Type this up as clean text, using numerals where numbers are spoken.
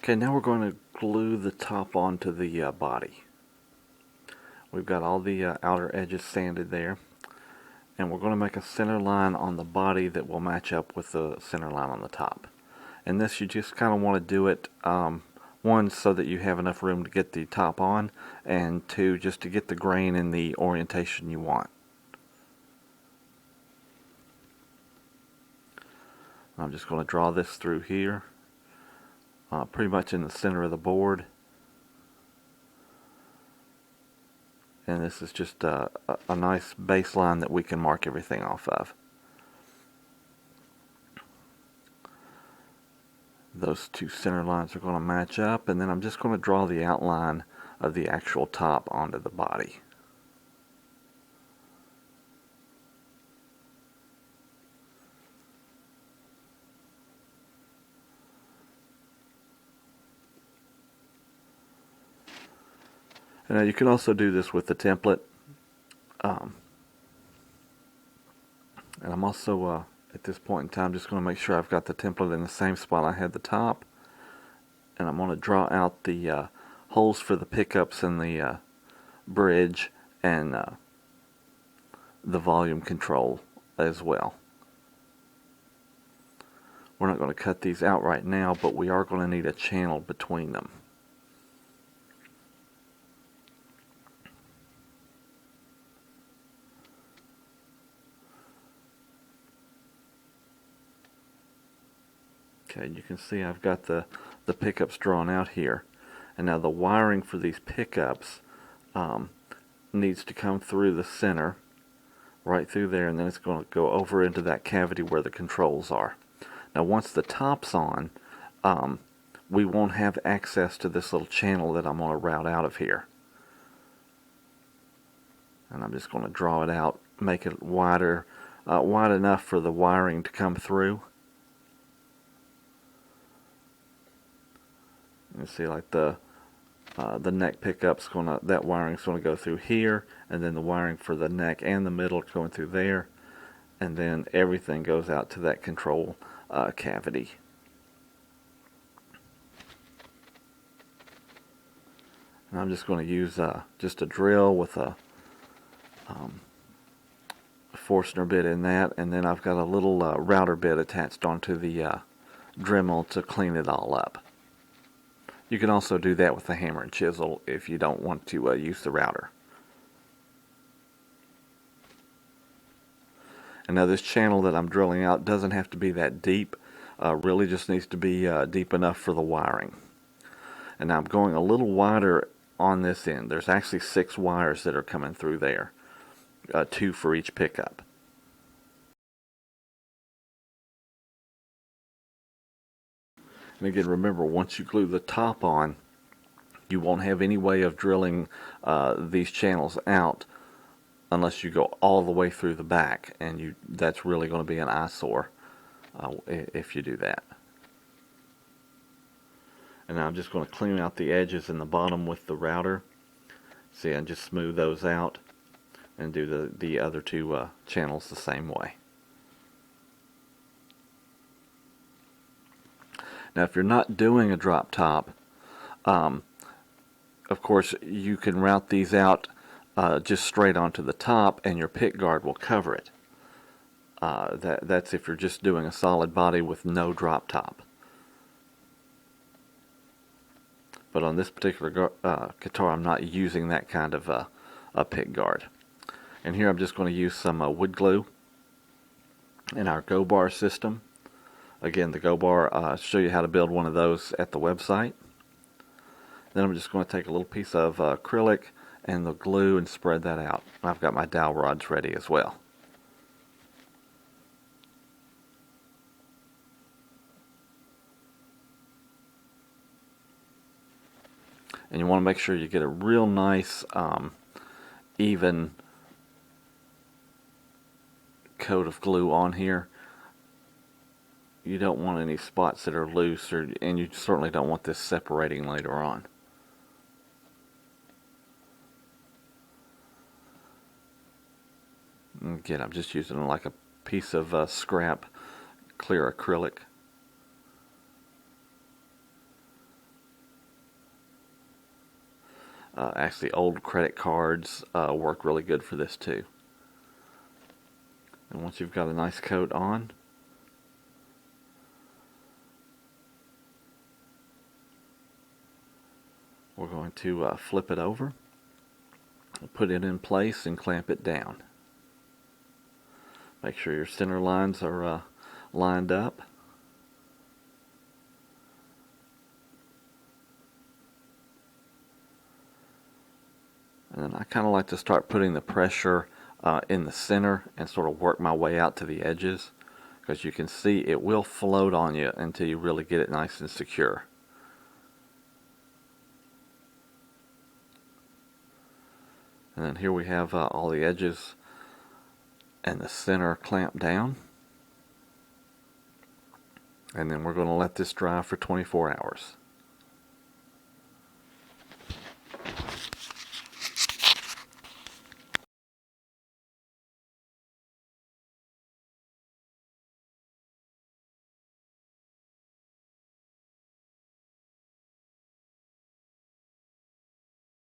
Okay, now we're going to glue the top onto the body. We've got all the outer edges sanded there, and we're going to make a center line on the body that will match up with the center line on the top. And this, you just kind of want to do it, one, so that you have enough room to get the top on, and two, just to get the grain in the orientation you want. I'm just going to draw this through here, pretty much in the center of the board. And this is just a nice baseline that we can mark everything off of. Those two center lines are going to match up, and then I'm just going to draw the outline of the actual top onto the body. And now you can also do this with the template. And I'm also, at this point in time, just going to make sure I've got the template in the same spot I had the top. And I'm going to draw out the holes for the pickups and the bridge and the volume control as well. We're not going to cut these out right now, but we are going to need a channel between them. Okay, you can see I've got the pickups drawn out here. And now the wiring for these pickups needs to come through the center, right through there, and then it's going to go over into that cavity where the controls are. Now once the top's on, we won't have access to this little channel that I'm going to route out of here. And I'm just going to draw it out, make it wider, wide enough for the wiring to come through. You see, like the neck pickup's that wiring's gonna go through here, and then the wiring for the neck and the middle going through there, and then everything goes out to that control cavity. And I'm just going to use just a drill with a Forstner bit in that, and then I've got a little router bit attached onto the Dremel to clean it all up. You can also do that with a hammer and chisel if you don't want to use the router. And now this channel that I'm drilling out doesn't have to be that deep, really just needs to be deep enough for the wiring. And now I'm going a little wider on this end. There's actually 6 wires that are coming through there, 2 for each pickup. And again, remember, once you glue the top on, you won't have any way of drilling these channels out unless you go all the way through the back, and that's really going to be an eyesore if you do that. And now I'm just going to clean out the edges in the bottom with the router. See, I just smooth those out and do the other 2 channels the same way. Now if you're not doing a drop top, of course you can route these out just straight onto the top, and your pick guard will cover it. That's if you're just doing a solid body with no drop top. But on this particular guitar, I'm not using that kind of a pick guard. And here I'm just going to use some wood glue in our Go Bar system. Again, the Go Bar, I'll show you how to build one of those at the website. Then I'm just going to take a little piece of acrylic and the glue and spread that out. I've got my dowel rods ready as well. And you want to make sure you get a real nice even coat of glue on here. You don't want any spots that are loose, and you certainly don't want this separating later on. Again, I'm just using like a piece of scrap clear acrylic. Actually, old credit cards work really good for this too. And once you've got a nice coat on, we're going to flip it over, put it in place, and clamp it down. Make sure your center lines are lined up. And then I kind of like to start putting the pressure in the center and sort of work my way out to the edges, because you can see it will float on you until you really get it nice and secure. And then here we have all the edges and the center clamped down. And then we're going to let this dry for 24 hours.